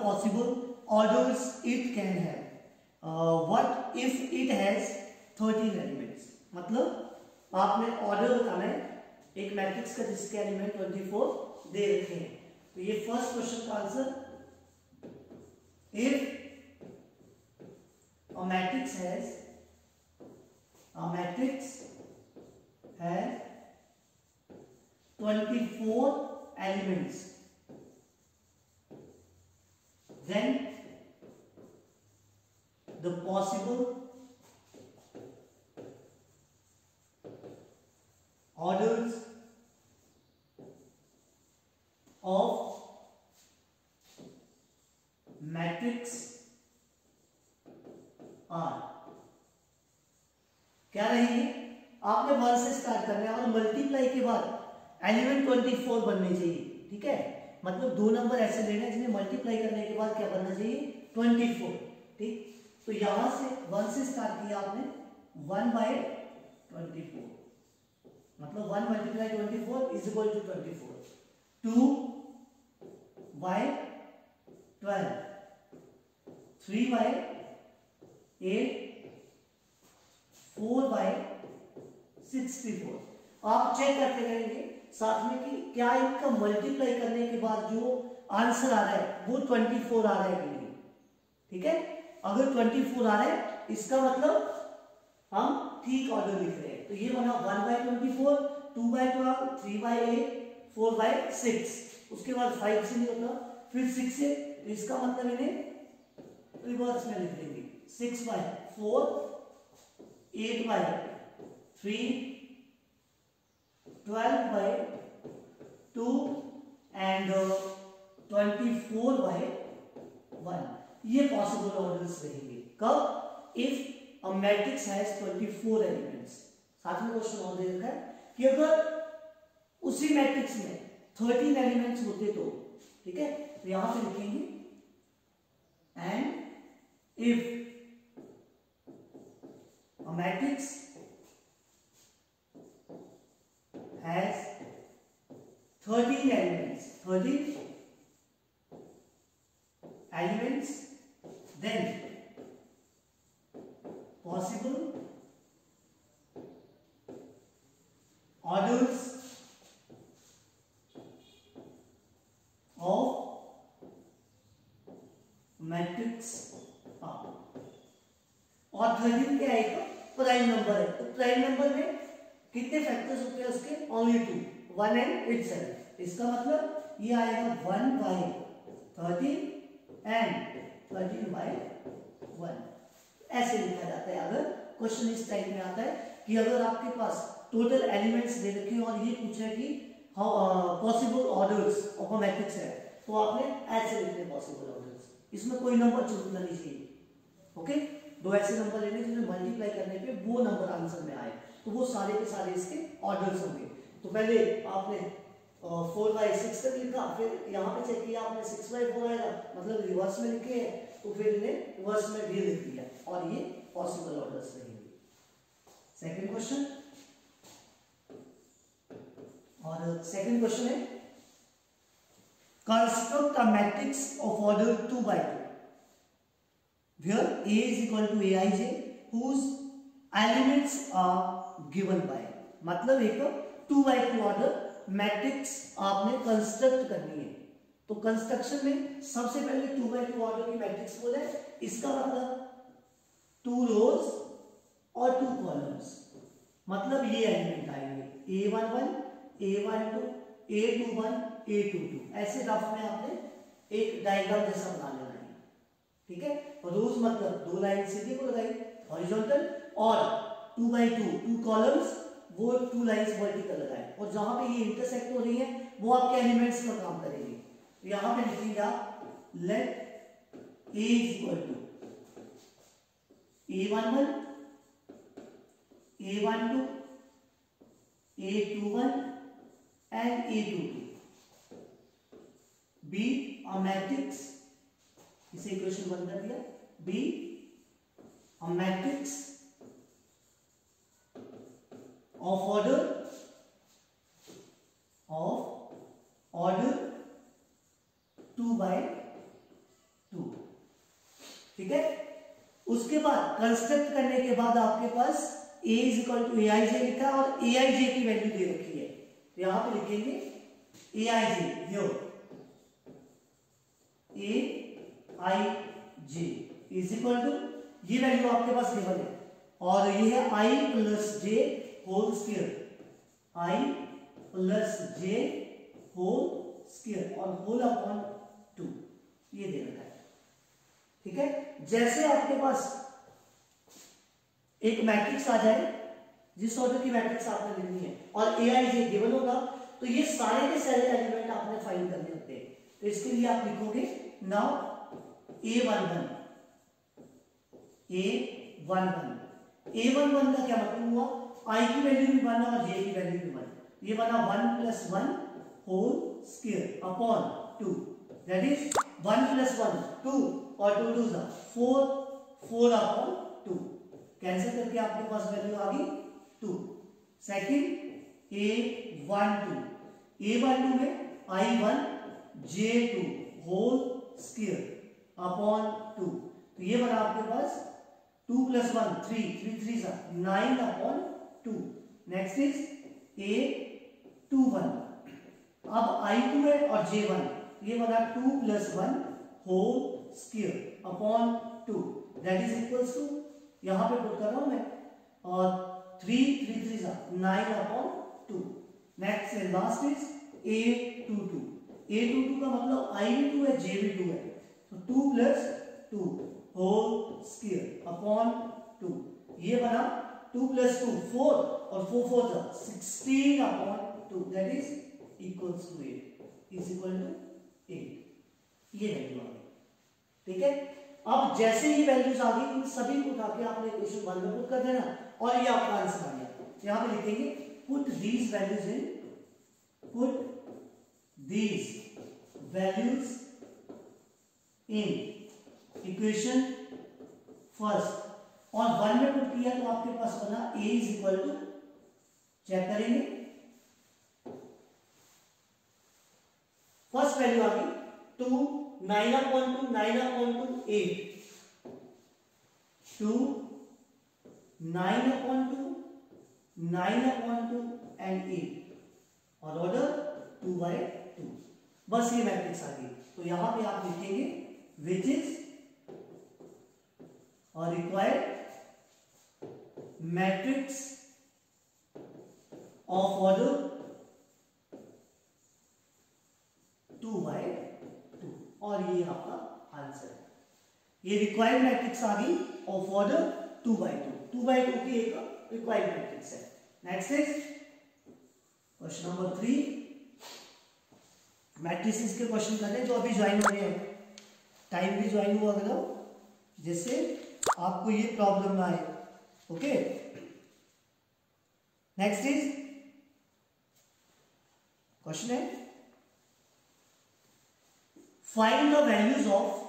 possible orders it can have? What if it has 13 elements? मतलब आपने order बताना है एक मैट्रिक्स का जिसके एलिमेंट 24 दे रखे हैं। तो ये फर्स्ट क्वेश्चन का answer, if a matrix has 24 elements, then the possible orders of matrix are क्या रहेंगे? आपने 1 से स्टार्ट करना है और मल्टीप्लाई के बाद एलिमेंट 24 बनने चाहिए। ठीक है, मतलब दो नंबर ऐसे लेने हैं जिन्हें मल्टीप्लाई करने के बाद क्या बनना चाहिए? 24। ठीक, तो यहां से 1 से स्टार्ट किया आपने, 1/24 मतलब 1 × 24 इज इक्वल टू 24। 2/12, 3/8, 4/64। आप चेक करते रहेंगे साथ में कि क्या इनका मल्टीप्लाई करने के बाद जो आंसर आ रहा है वो 24 आ रहा है कि नहीं। ठीक है, अगर 24 आ रहा है इसका मतलब हम ठीक ऑर्डर लिख रहे हैं। तो ये बना 1/24, 2/12, 3/8, 4/6, उसके बाद 5 से नहीं होता, फिर 6 से, तो इसका मतलब इन्हें रिवर्स में लिख देंगे। 6/4, 8/3, 12/2 एंड 24/1। ये पॉसिबल ऑर्डर्स रहेंगे कब? If a matrix has 24 elements. साथ में क्वेश्चन और दे रखा है कि अगर उसी मैट्रिक्स में 13 एलिमेंट्स होते तो। ठीक है, तो यहां पे लिखेंगे and if a matrix has 13 elements, then possible orders of matrix are। और 13 क्या आएगा? प्राइम नंबर है। तो प्राइम नंबर में कितने फैक्टर्स होते हैं उसके? Only 2, 1 and itself. इसका मतलब ये आएगा 1/13 एंड 13/1। ऐसे लिखा जाता है अगर क्वेश्चन इस टाइप में आता है कि अगर आपके पास टोटल एलिमेंट्स दे रखे हैं और ये पूछा है कि possible orders of a matrix है, तो आपने ऐसे लिखने पॉसिबल ऑर्डर्स। इसमें कोई नंबर छूटना नहीं चाहिए। ओके, दो ऐसे नंबर लेने जिन्हें मल्टीप्लाई करने पे वो नंबर आंसर में आए, तो वो सारे के सारे इसके ऑर्डर्स होंगे। तो पहले आपने 4/6 तक लिखा, फिर यहाँ पे चेक किया आपने 6/4 आएगा, मतलब रिवर्स में लिखे हैं, तो फिर इन्हें रिवर्स में भी लिख दिया और ये पॉसिबल ऑर्डर्स रहेंगे। सेकंड क्वेश्चन, और सेकंड क्वेश्चन है construct a matrix of order 2/2 where A is equal to Aij whose elements are given by। मतलब एक 2/2 ऑर्डर मैट्रिक्स आपने कंस्ट्रक्ट करनी है। तो कंस्ट्रक्शन में सबसे पहले 2/2 ऑर्डर की मैट्रिक्स बोले, इसका मतलब 2 रोज और 2 कॉलम्स, मतलब ये एलिमेंट आएंगे A11, A12, A21, A22। ऐसे रफ में आपने एक डायग्राम जैसा बना लेना है। ठीक है, रोज मतलब 2 लाइन सीधी को लगाई हॉरिजॉन्टल, और 2/2 2 कॉलम्स वो 2 लाइंस वर्टिकल लगाए, और जहां पे ये इंटरसेक्ट हो रही है वो आपके एलिमेंट्स पर काम करेंगे। तो यहां पे लिखेंगे आप let A is equal to A11, A12, A21 and A22 be a matrix. इसे इक्वेशन 1 कर दिया। Be a matrix of order 2/2 construct करने के बाद आपके पास a is equal to A I J लिखा है और ए आई जे की वैल्यू दे रखी है, तो यहां पे लिखेंगे ए I J, A I J is equal to, ये वैल्यू आपके पास गिवन है और ये है आई प्लस जे होल स्क्वायर, आई प्लस जे होल स्क्वायर और होल अपॉन 2, ये दे रखा है। ठीक है, जैसे आपके पास एक मैट्रिक्स आ जाए, जिस ऑर्डर की मैट्रिक्स आपने लिखनी है और ए आई जे गिवन होगा, तो ये सारे के सारे एलिमेंट आपने फाइंड करने होते हैं। तो इसके लिए आप लिखोगे नाउ A11, A11 का क्या मतलब हुआ, I की वैल्यू भी 1 और J की वैल्यू भी 1, ये बना 1 + 1 whole square upon 2, that is 1 + 1 2 और 2 2 4 अपॉन 2, कैंसिल करके आपके पास वैल्यू आ गई 2। सेकंड A12 में I1 J2 whole square upon 2, तो ये बना आपके पास 2 + 1 3 3 9 अपॉन 2। नेक्स्ट इज A21, अब I2 है और J1, ये बना 2 + 1 whole square upon 2, that is equals to, यहां पे पुट कर रहा हूं मैं, और 3 3 9 अपॉन 2। नेक्स्ट है लास्ट इज A22, A22 का मतलब I भी 2 है J भी 2 है, तो 2 + 2 होल स्क्वायर अपॉन 2, ये बना 2 + 2 4 और 4 4 16 upon 2, that is equals to 8 is equal to 8, ये वैल्यू आ गई। ठीक है, अब जैसे ही वैल्यूज आ गई, इन सभी को उठा के आपने इक्वेशन 1 में पुट कर देना और ये आपका आंसर आ गया। यहां पे लिखेंगे put these values in, put these values in equation first, और 1 में पुट किया तो आपके पास बना a is equal to, check करेंगे, फर्स्ट वैल्यू आ गई 2 9 upon 2 9 upon 2 8, 2 9 upon 2 9 upon 2 and 8, और ऑर्डर 2/2, बस ये मैट्रिक्स आ गई। तो यहां पे आप लिखेंगे विच इज और रिक्वायर्ड मैट्रिक्स ऑफ ऑर्डर 2/2, और ये आपका आंसर है। ये रिक्वायर्ड मैट्रिक्स आ गई ऑफ ऑर्डर 2/2, 2/2 की एक रिक्वायर्ड मैट्रिक्स है। Next is question number 3, matrices के क्वेश्चन करते हैं जो अभी ज्वाइन हो रहे हैं, टाइम भी ज्वाइन हुआ करो जिससे आपको ये प्रॉब्लम ना आए। ओके, नेक्स्ट इज क्वेश्चन है find the values of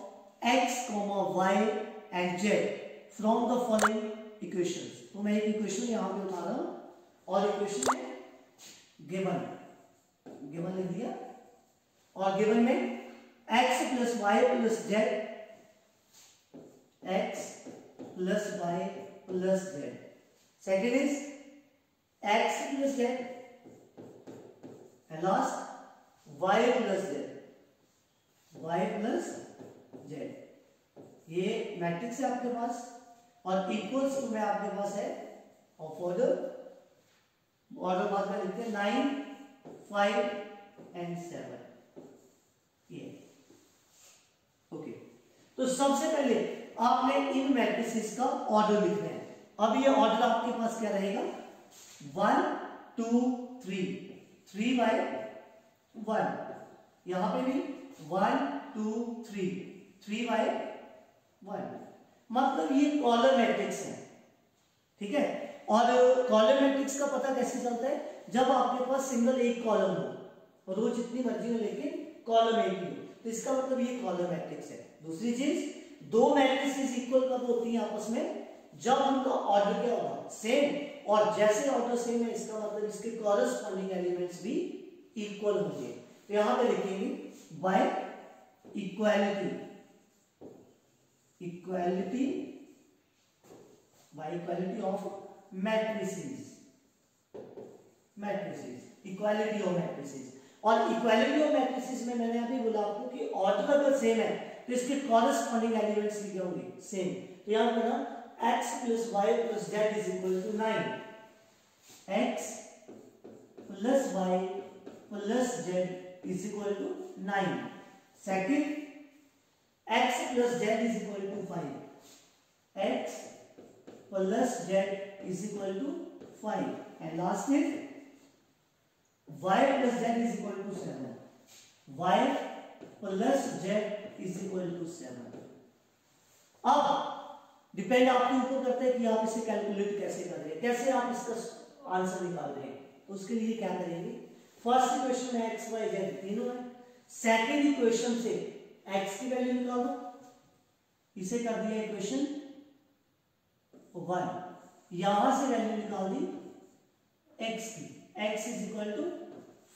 x, y and z from the following equations. तो मैं एक इक्वेशन यहां पे उठा रहा हूं और इक्वेशन है गिवन लिख दिया, और गिवन में x + y + z, x + y + z, second is x + z and last y + z, y + z, ये मैट्रिक्स है आपके पास, और इक्वल्स टू में आपके पास है ऑफ ऑर्डर बाद में लिखते हैं 9 5 एंड 7, ये। ओके, तो सबसे पहले आपने इन मैट्रिसेस का ऑर्डर लिखना है। अब ये ऑर्डर आपके पास क्या रहेगा, 1 2 3 3/1, यहां पे भी 1 2 3 3/1, मतलब ये कॉलम मैट्रिक्स है। ठीक है, और कॉलम मैट्रिक्स का पता कैसे चलता है, जब आपके पास सिंगल एक कॉलम हो और वो जितनी मर्जी हो लेकिन कॉलम एक ही हो, तो इसका मतलब ये कॉलम मैट्रिक्स है। दूसरी चीज, दो मैट्रिसेस इक्वल कब होती हैं आपस में, जब उनका ऑर्डर क्या होगा, सेम, और जैसे ऑर्डर सेम है इसका मतलब इसके कॉरेस्पॉन्डिंग एलिमेंट्स भी इक्वल होंगे। तो यहां पे लिखेंगे by equality by equality of matrices, equality of matrices. और इक्वालिटी ऑफ मैट्रिसेस में मैंने अभी बोला आपको कि ऑर्डर अगर सेम है तो इसके कॉरेस्पॉन्डिंग एलिमेंट्स भी क्या होंगे, सेम। तो यहां पर ना x + y + z = 9, x + y + z = 9। Second x + z = 5, x + z = 5, and last is y + z = 7, y + z = 7। अब डिपेंड आपके ऊपर करता है कि आप इसे कैलकुलेट कैसे कर रहे हैं, कैसे आप इसका आंसर निकाल रहे हैं। तो उसके लिए क्या करेंगे, फर्स्ट इक्वेशन में x y z तीनों है, सेकेंड इक्वेशन से x की वैल्यू निकाल दो, इसे कर दिया इक्वेशन 1, यहां से वैल्यू निकाल दी x की, x =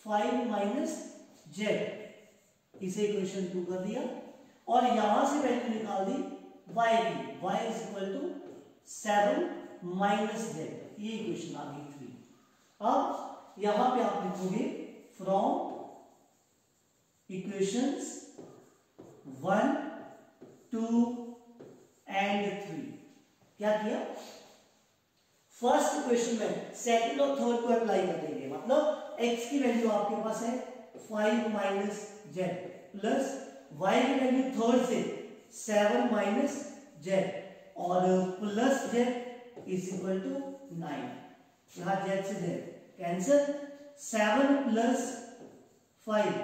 5 - z, इसे इक्वेशन 2 कर दिया, और यहां से वैल्यू निकाल दी y की, y = 7 - z, ये इक्वेशन आ गई 3। अब यहां पे आप लिखोगे फ्रॉम इक्वेशंस 1, 2 एंड 3। क्या किया, फर्स्ट इक्वेशन में सेकंड और थर्ड को अप्लाई कर देंगे, मतलब x की वैल्यू आपके पास है 5 - z प्लस y की वैल्यू थर्ड से 7 - z और प्लस z = 9। यहां z से z कैंसिल, 7 + 5,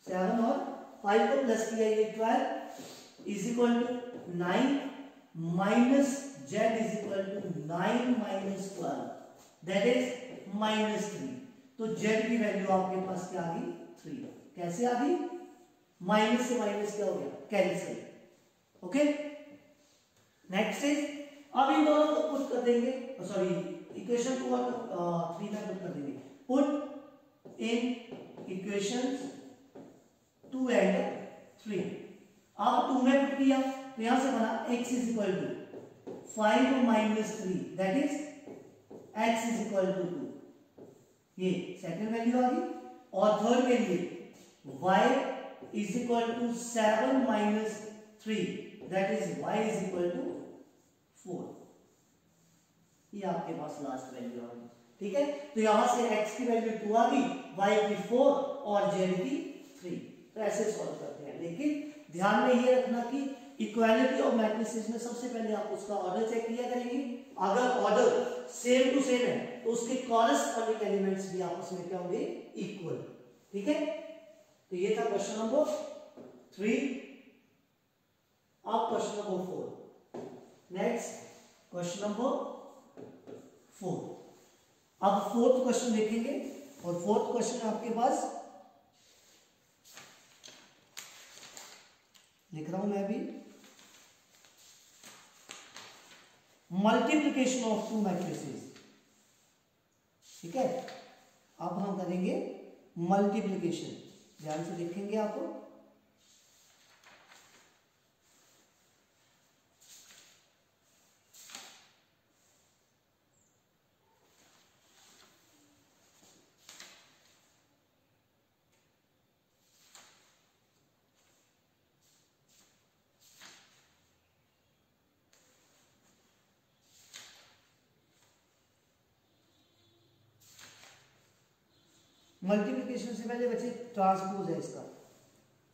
7 और 5 को प्लस किया, ये 12 = 9 minus z = 9 - 12, that is -3। तो z की वैल्यू आपके पास क्या आ गई, 3। कैसे आ गई, माइनस से माइनस क्या हो गया, कैंसिल। ओके, नेक्स्ट इज, अब इन दोनों को पुट कर देंगे, सॉरी इक्वेशन 2 और 3 में पुट कर देंगे, पुट इन इक्वेशंस 2 एंड 3। अब 2 में पुट किया तो यहां से बना x = 5 - 3, दैट इज x = 2, ये सेकंड वैल्यू आ गई। और थर्ड के लिए y = 7 - 3, दैट इज y = 4, ये आपके पास लास्ट वैल्यू आ गई। ठीक है, तो यहां से x की वैल्यू 2 आ गई, y की 4 और z की 3। तो ऐसे सॉल्व करते हैं, लेकिन ध्यान में ये रखना कि इक्वालिटी ऑफ मैट्रिसेस में सबसे पहले आप उसका ऑर्डर चेक किया करेंगे। अगर ऑर्डर सेम टू सेम है तो उसके कॉरेस्पॉन्डिंग एलिमेंट्स भी आपस में क्या होंगे, इक्वल। ठीक है, तो ये था क्वेश्चन नंबर 3। अब question number 4, next question number 4। अब फोर्थ क्वेश्चन देखेंगे, और फोर्थ क्वेश्चन आपके पास लिख रहा हूं मैं अभी, मल्टीप्लिकेशन ऑफ 2 मैट्रिसेस। ठीक है, अब हम करेंगे मल्टीप्लिकेशन, ध्यान से देखेंगे आप। मल्टीप्लिकेशन से पहले बच्चे ट्रांसपोज है इसका,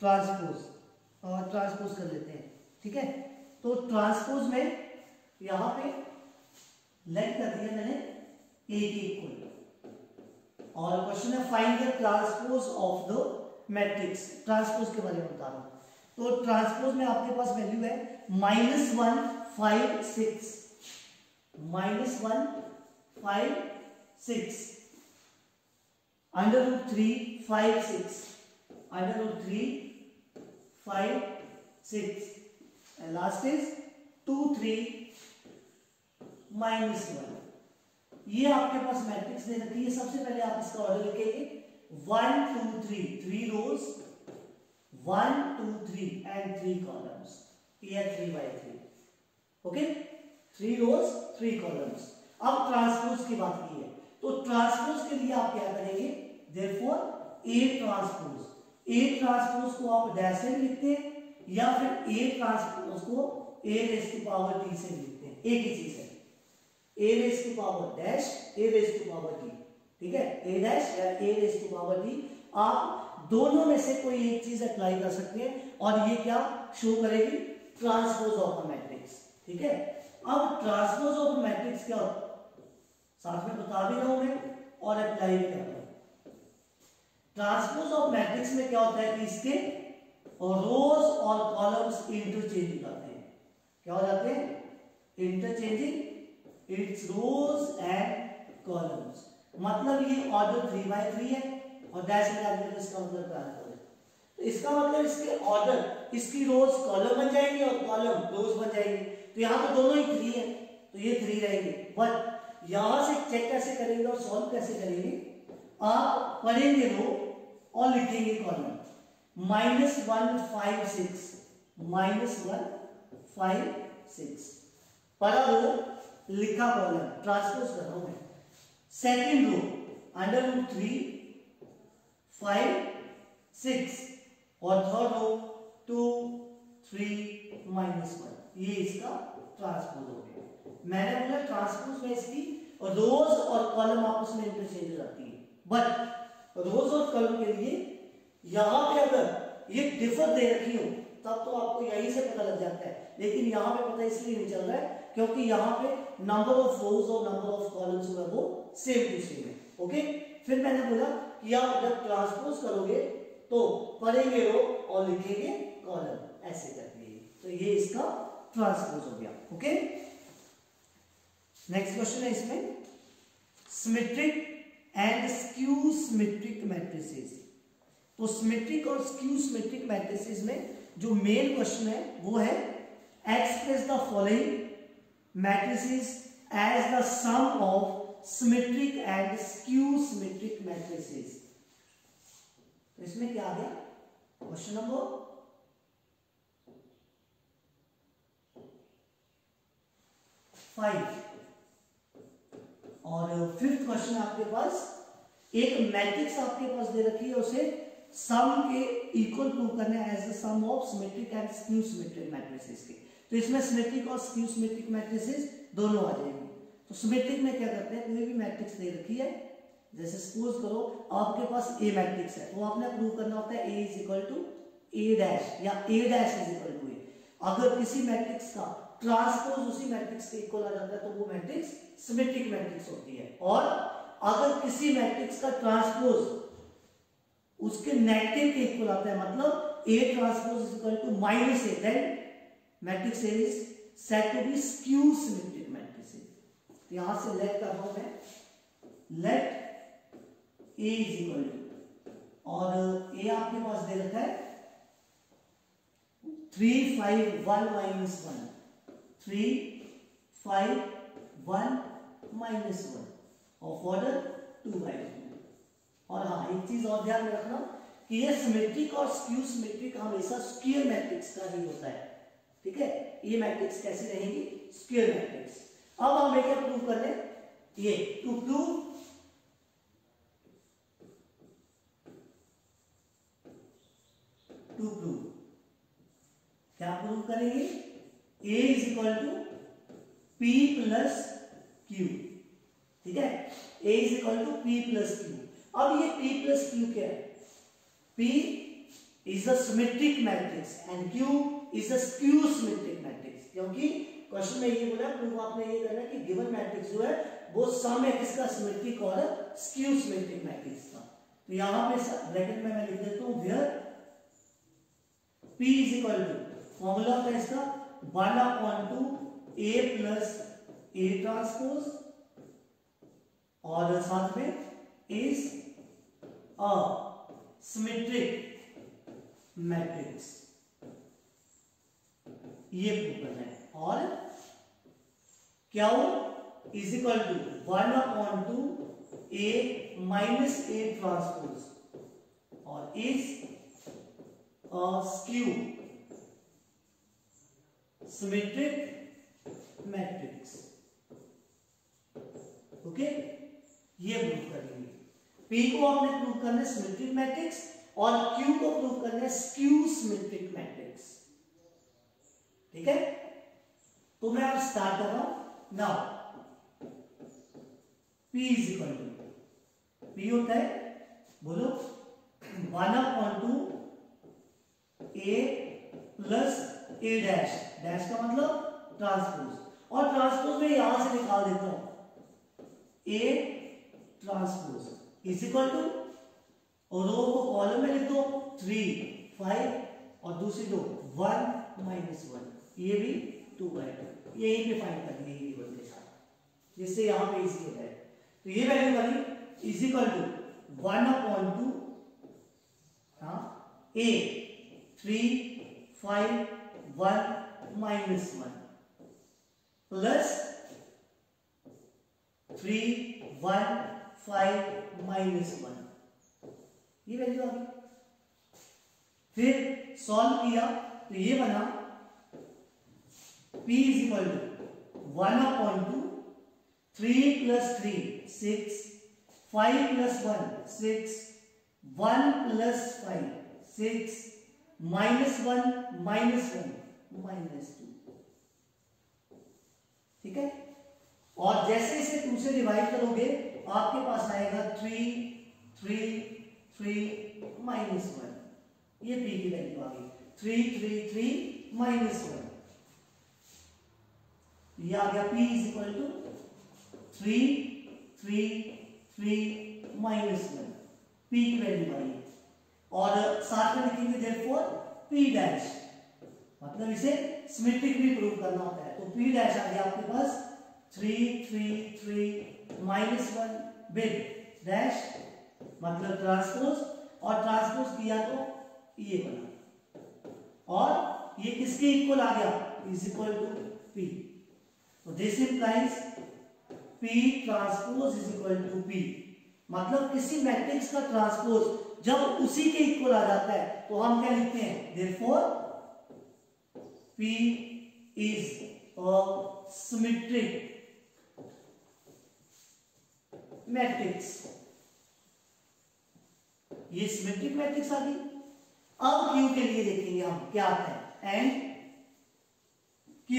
ट्रांसपोज कर लेते हैं। ठीक है, तो ट्रांसपोज में यहां पे लेट कर दिया मैंने a के इक्वल, और क्वेश्चन है find the transpose of the matrix. Transpose के बारे में बता रहा हूं, तो ट्रांसपोज में आपके पास वैल्यू है -1 5 6, -1 5 6, √3 5 6, √3 5 6, and last is 2 3 -1। ये आपके पास मैट्रिक्स दे रखी है। सबसे पहले आप इसका ऑर्डर लिखेंगे 1 2 3, 3 रोज 1 2 3 एंड 3 कॉलम्स, ये 3 by 3। Okay, 3 rows 3 columns. अब ट्रांसपोज की बात की है, तो ट्रांसपोज के लिए आप क्या करेंगे, देयरफॉर ए ट्रांसपोज को आप डैश से लिखते हैं या फिर ए ट्रांसपोज को a raise to power t से लिखते हैं, एक ही चीज है, a raise to power dash a raise to power t, ठीक है, a डैश या a raise to power t। आप दोनों में से कोई एक चीज अप्लाई कर सकते हैं और ये क्या शो करेगी, ट्रांसपोज ऑफ अ मैट्रिक्स, ठीक है। अब ट्रांसपोज ऑफ मैट्रिक्स क्या होता है, साथ में बता भी रहा हूं मैं और अप्लाई भी कर रहा हूं। ट्रांसपोज ऑफ मैट्रिक्स में क्या होता है कि इसके रोज और कॉलम्स इंटरचेंज हो जाते हैं, क्या हो जाते हैं, interchanging its rows and columns. मतलब ये ऑर्डर 3x3 है और डैश लगा देंगे तो इसका मतलब क्या है, तो इसका मतलब इसके ऑर्डर, इसकी रोज कॉलम बन जाएंगे और कॉलम रोज बन जाएंगे। तो यहां तो दोनों ही 3 है तो ये 3 रहेंगे, बट यहां से चेक कैसे करेंगे और सॉल्व कैसे करेंगे, आप पढ़ेंगे रो और लिखेंगे कॉलम, -156 पढ़ा रो लिखा कॉलम, ट्रांसपोज कर रहा हूं मैं। सेकेंड रो √3 5 6 और थर्ड रो 2 3 -1, ये इसका ट्रांसपोज हो गया। मैंने बोला ट्रांसपोज में इसकी रोज और कॉलम आपस में इंटरचेंज हो जाती है, बट रोज और कॉलम के लिए यहां पे अगर ये डिफर दे रखी हो तब तो आपको यहीं से पता लग जाता है, लेकिन यहां पे पता इसलिए नहीं चल रहा है क्योंकि यहां पे नंबर ऑफ रोज और नंबर ऑफ कॉलम्स जो है वो सेम टू सेम है। ओके, फिर मैंने बोला कि आप जब ट्रांसपोज करोगे तो पढ़ेंगे रो और लिखेंगे कॉलम, ऐसे करके, तो ये इसका ट्रांसपोज हो गया। ओके, नेक्स्ट क्वेश्चन है इसमें, symmetric and skew symmetric matrices. तो सिमेट्रिक और स्क्यू सिमेट्रिक मैट्रिसेस में जो मेन क्वेश्चन है वो है express the following matrices as the sum of symmetric and skew symmetric matrices. तो इसमें क्या आ गया, क्वेश्चन नंबर 5 और फिफ्थ क्वेश्चन आपके पास, एक मैट्रिक्स आपके पास दे रखी है, उसे सम के इक्वल प्रूव करना है as the sum of symmetric and skew symmetric matrices के। तो इसमें सिमेट्रिक और स्क्यू सिमेट्रिक मैट्रिसेस दोनों आ जाएंगे। तो सिमेट्रिक में क्या करते हैं, कोई भी मैट्रिक्स दे रखी है, जैसे सपोज करो आपके पास ए मैट्रिक्स है, तो आपने प्रूव करना होता है A is equal to A dash या A dash is equal to A. अगर किसी मैट्रिक्स का ट्रांसपोज उसी मैट्रिक्स के इक्वल आ जाता है तो वो मैट्रिक्स सिमेट्रिक मैट्रिक्स होती है, और अगर किसी मैट्रिक्स का ट्रांसपोज उसके नेगेटिव के इक्वल आता है, मतलब A transpose is equal to -A, then matrix A is said to be skew symmetric matrix. यहां से लेट कर रहा हूं मैं, let A is equal to, और A आपके पास दे रखा है 3 5 1 -1, 3 5 1 -1 ऑफ ऑर्डर 2/2। और हाँ, एक चीज और ध्यान में रखना कि ये सिमेट्रिक और स्क्यू सिमेट्रिक हमेशा स्क्वायर मैट्रिक्स का ही होता है, ठीक है। ये मैट्रिक्स कैसी रहेंगी, स्क्वायर मैट्रिक्स। अब हमें क्या प्रूव करना है, ये टू प्रूव क्या प्रूव करेंगे, A is equal to P plus Q, ठीक है, A is equal to P plus Q। अब ये P प्लस Q क्या है, P is a symmetric matrix and Q is a skew symmetric matrix, क्योंकि question में ये बोला, प्रूफ आपने ये करना कि गिवन मैट्रिक्स जो है वो सम है किसका, सिमेट्रिक और स्क्यू सिमेट्रिक मैट्रिक्स का। तो यहां पे ब्रैकेट में मैं लिख देता हूं where P is equal to, formula होता है इसका 1/2 A प्लस A ट्रांसपोज, और साथ में इज अ सिमेट्रिक मैट्रिक्स, ये प्रूव करना है। और क्या हो, is equal to 1/2 A minus A transpose, और is a skew symmetric matrix. Okay, ये प्रूव करेंगे। P को आपने प्रूव करना है सिमेट्रिक मैट्रिक्स और Q को प्रूव करना है स्क्यू सिमेट्रिक मैट्रिक्स। ठीक है, तो मैं अब स्टार्ट कर रहा हूं now. P is equal to, P होता है, बोलो 1/2 A plus A dash, dash का मतलब ट्रांसपोज, और ट्रांसपोज में यहां से निकाल देता हूं A transpose is equal to, और रो को कॉलम में लिख दो 3 5 और दूसरी दो 1 -1, ये भी 2/2, यही पे फाइंड करनी है ये टेबल के साथ, जिससे यहां पे इजी हो जाए। तो ये वैल्यू बनी is equal to 1/2 A 3 5 1 -1 plus 3 1 5 -1, ये वैल्यू आ गई। फिर सॉल्व किया तो ये बना P इज इक्वल टू 1/2 3 + 3 6 5 + 1 6 1 + 5 6 -1 -2, ठीक है। और जैसे इसे 2 से डिवाइड करोगे आपके पास आएगा 3 3 3 -1, ये P की वैल्यू आ गई 3 3 3 -1, ये आ गया P is equal to 3 3 3 -1, P की वैल्यू आई। और साथ में लिखेंगे देयरफॉर P डैश, मतलब इसे सिमेट्रिक भी प्रूव करना होता है, तो P डैश आ गया आपके पास 3 3 3 -1 विद डैश, मतलब ट्रांसपोज, और ट्रांसपोज किया तो ये बना, और ये किसके इक्वल आ गया इज इक्वल टू P। तो this implies P transpose is equal to P, मतलब किसी मैट्रिक्स का ट्रांसपोज जब उसी के इक्वल आ जाता है तो हम क्या लिखते हैं, therefore P is a symmetric matrix. ये सिमेट्रिक मैट्रिक्स आ गई। अब Q के लिए देखेंगे हम क्या आता है, एंड Q,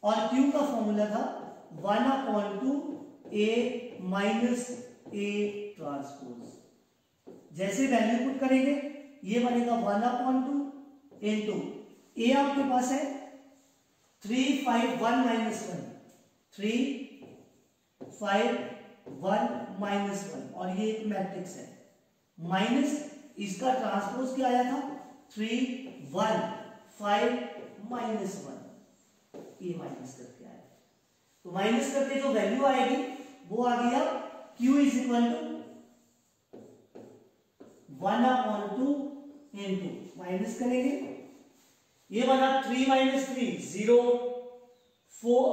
और Q का फॉर्मूला था 1/2 A माइनस A ट्रांसपोज। जैसे वैल्यू पुट करेंगे ये बनेगा 1/2 इनटू A आपके पास है 3 5 1 -1 3 5 1 -1, और ये एक मैट्रिक्स है, माइनस इसका ट्रांसपोज क्या आया था 3 1 5 -1, ये माइनस करके आया। तो माइनस करके जो वैल्यू आएगी वो आ गया Q is equal to 1/2 into, minus करेंगे ये बना 3 - 3 0 4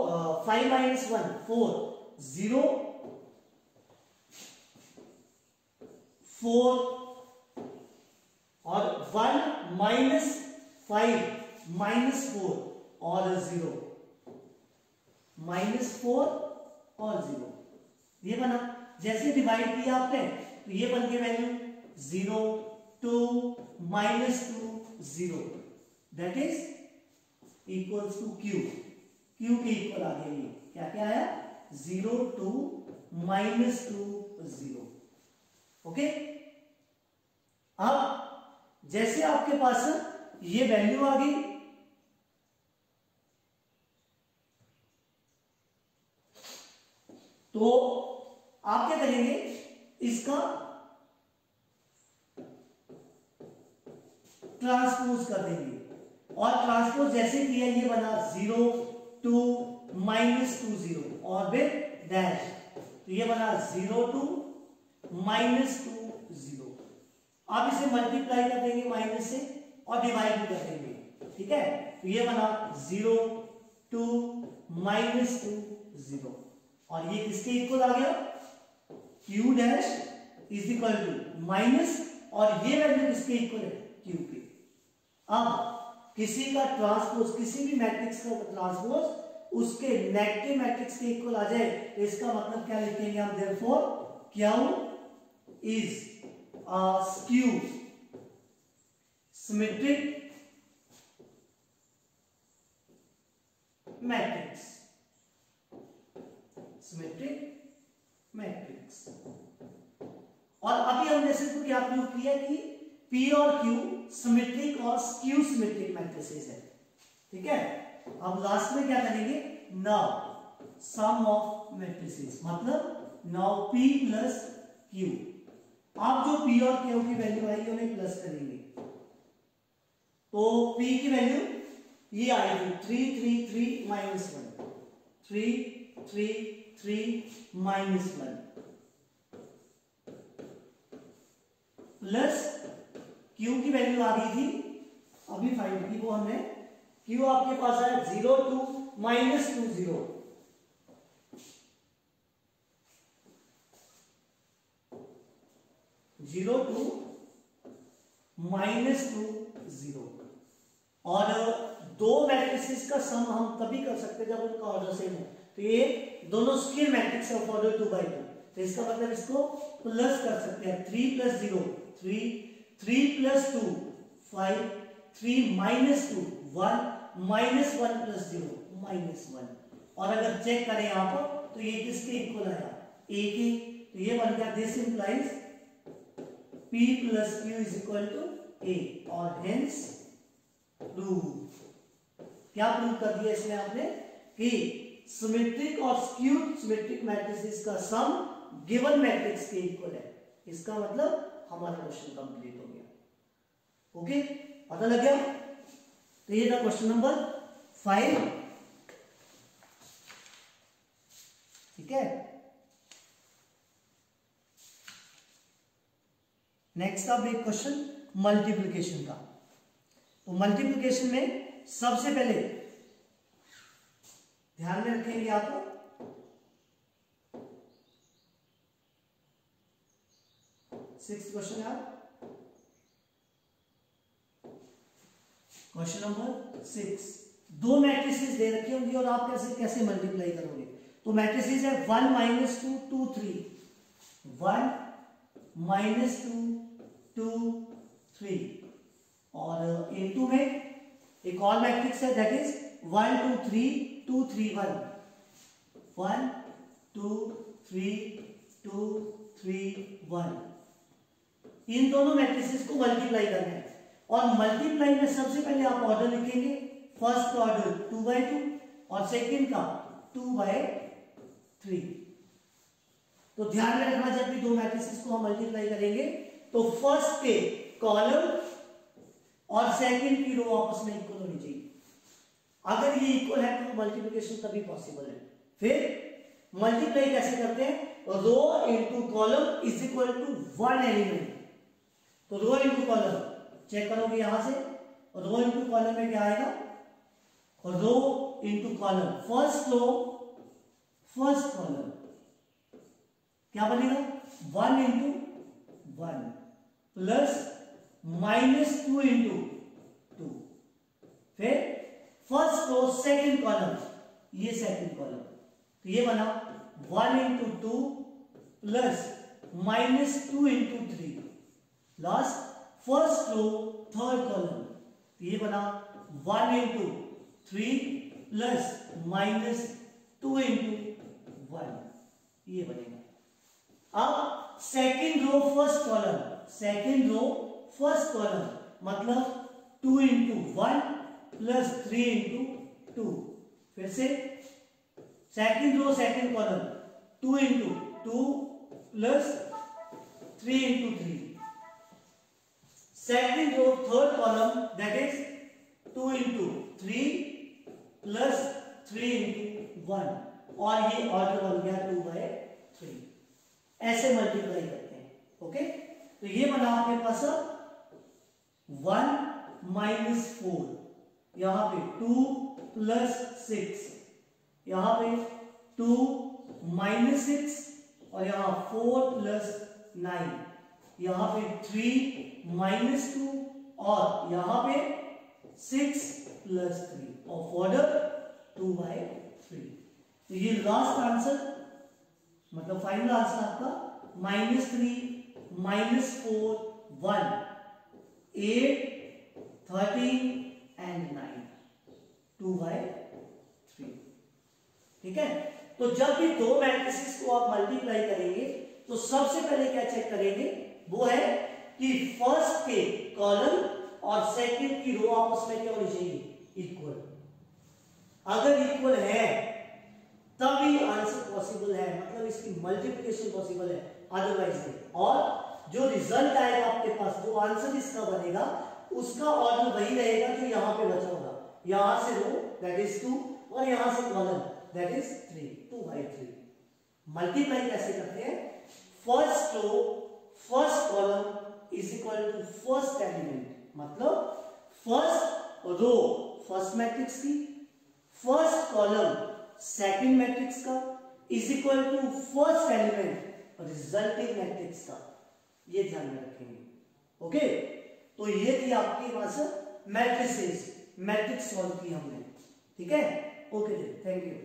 5 -1 4 0 4 और 1 -5 -4 और 0 -4 और 0, ये बना। जैसे डिवाइड किया आपने तो ये बन के value 0 2 -2 0, that is equals to Q, Q के इक्वल आ गया, ये क्या क्या आया 0 2 -2 0। ओके, अब जैसे आपके पास ये वैल्यू आ गई, तो आप क्या करेंगे, इसका ट्रांसपोज कर देंगे, और ट्रांसपोज जैसे किया ये बना 0 2 -2 0 और फिर डैश, तो ये बना 0 2 -2 0। आप इसे मल्टीप्लाई कर देंगे माइनस से और डिवाइड भी कर देंगे, ठीक है। तो ये बना 0 2 -2 0, और ये किसके इक्वल आ गया Q dash is equal to minus, और ये वैल्यू किसके इक्वल है Q के। अब किसी का ट्रांसपोज, किसी भी मैट्रिक्स का ट्रांसपोज उसके नेगेटिव मैट्रिक्स के इक्वल आ जाए तो इसका मतलब क्या लिखेंगे हम, therefore Q is a skew symmetric matrix, symmetric matrix. और अभी हमने सिर्फ क्या प्रूव किया कि P और Q सिमेट्रिक और स्क्यू सिमेट्रिक मैट्रिसेस है, ठीक है। अब लास्ट में क्या करेंगे, नाउ सम ऑफ मैट्रिसेस, मतलब नाउ P प्लस Q, आप जो P और Q की वैल्यू आएगी उन्हें प्लस करेंगे। तो P की वैल्यू ये आएगी 3 3 3 माइनस 1, 3 3 3 माइनस 1 प्लस Q की वैल्यू आ गई थी अभी 5 की, वो हमने Q आपके पास आया 0 2 माइनस 2 0, जीरो टू माइनस 2 0। और दो मैट्रिसेस का सम हम तभी कर सकते हैं जब उनका ऑर्डर सेम हो। तो ये दोनों square matrix of order 2 by 2, तो इसका मतलब इसको प्लस कर सकते हैं। 3 plus 0 3, 3 plus 2 5, 3 minus 2 1, minus 1 plus 0 minus 1। और अगर चेक करें यहां पर तो ये किसके इक्वल आया, a के, तो ये बन गया this implies P plus Q is equal to A, और हेंस प्रूव। क्या प्रूव कर दिया इसमें आपने कि सिमेट्रिक और स्क्यू सिमेट्रिक मैट्रिसेस का सम गिवन मैट्रिक्स के इक्वल है। इसका मतलब हमारा क्वेश्चन कंप्लीट हो गया। ओके, पता लग गया। तो ये था क्वेश्चन नंबर 5, ठीक है। नेक्स्ट अब एक क्वेश्चन मल्टीप्लिकेशन का। तो मल्टीप्लिकेशन में सबसे पहले ध्यान में रखेंगे आप 6th क्वेश्चन है, क्वेश्चन नंबर 6। दो मैट्रिसेस दे रखी होंगी और आप कैसे मल्टीप्लाई करोगे। तो मैट्रिसेस है 1 माइनस 2 2 3, 1 माइनस 2 2 3, और इनटू में एक और मैट्रिक्स है दैट इज 1 2 3 2 3 1, 1 2 3 2 3 1। इन दोनों मैट्रिसेस को मल्टीप्लाई करना है, और मल्टीप्लाई में सबसे पहले आप ऑर्डर लिखेंगे। फर्स्ट ऑर्डर 2 by 2 और सेकंड का 2 by 3। तो ध्यान में रखना, जब भी दो मैट्रिसेस को हम मल्टीप्लाई करेंगे तो फर्स्ट के कॉलम और सेकंड की रो आपस में इक्वल होनी चाहिए। अगर ये इक्वल है तो मल्टीप्लिकेशन तभी पॉसिबल है। फिर मल्टीप्लाई कैसे करते हैं, row into column is equal to 1 element. तो रो इनटू कॉलम चेक करोगे यहां से, रो इनटू कॉलम में क्या आएगा, row into column, first row first column क्या बनेगा, 1 इंटू 1 प्लस माइनस 2 इंटू 2। फिर फर्स्ट रो सेकंड कॉलम, ये सेकंड कॉलम, तो ये बना 1 into 2 plus minus 2 into 3। Last first row third column, तो ये बना 1 इंटू 3 प्लस माइनस 2 इंटू 1, ये बनेगा। अब second row first column, second row first column मतलब 2 इंटू 1 प्लस 3 इंटू 2। फिर से second row second column 2 into 2 plus 3 into 3। Second row third column that is 2 into 3 plus 3 into 1, और ये order बन गया 2 by 3। ऐसे मल्टीप्लाई करते हैं। ओके, तो ये बना आपके पास 1 माइनस 4, यहां पे 2 प्लस 6, यहां पे 2 माइनस 6, और यहां 4 प्लस 9, यहां पे 3 माइनस 2, और यहां पे 6 प्लस 3 ऑफ ऑर्डर 2 by 3। तो ये लास्ट आंसर मतलब फाइनल आंसर आपका -3 -4 1 8 13 एंड 9 2/3। ठीक है। तो जब भी दो मैट्रिसेस को आप मल्टीप्लाई करेंगे तो सबसे पहले क्या चेक करेंगे, वो है कि फर्स्ट के कॉलम और सेकंड की रो आपस में क्या होनी चाहिए, इक्वल। अगर इक्वल है तभी आंसर पॉसिबल है, मतलब इसकी मल्टीप्लिकेशन पॉसिबल है, अदरवाइज नहीं। और जो रिजल्ट आएगा आपके पास, जो आंसर इसका बनेगा उसका ऑर्डर वही रहेगा जो यहां पे बचा होगा। यहां से रो दैट इज 2 और यहां से कॉलम दैट इज 3, 2/3। मल्टीप्लाई कैसे करते हैं, first row first column is equal to first element, मतलब फर्स्ट रो फर्स्ट मैट्रिक्स की, फर्स्ट कॉलम सेकंड मैट्रिक्स का is equal to first element resulting matrix का। ये ध्यान में रखेंगे। ओके, तो ये थी आपकी वहां से मैट्रिसेस, मैट्रिक्स सॉल्व की हमने। ठीक है, ओके, थैंक यू।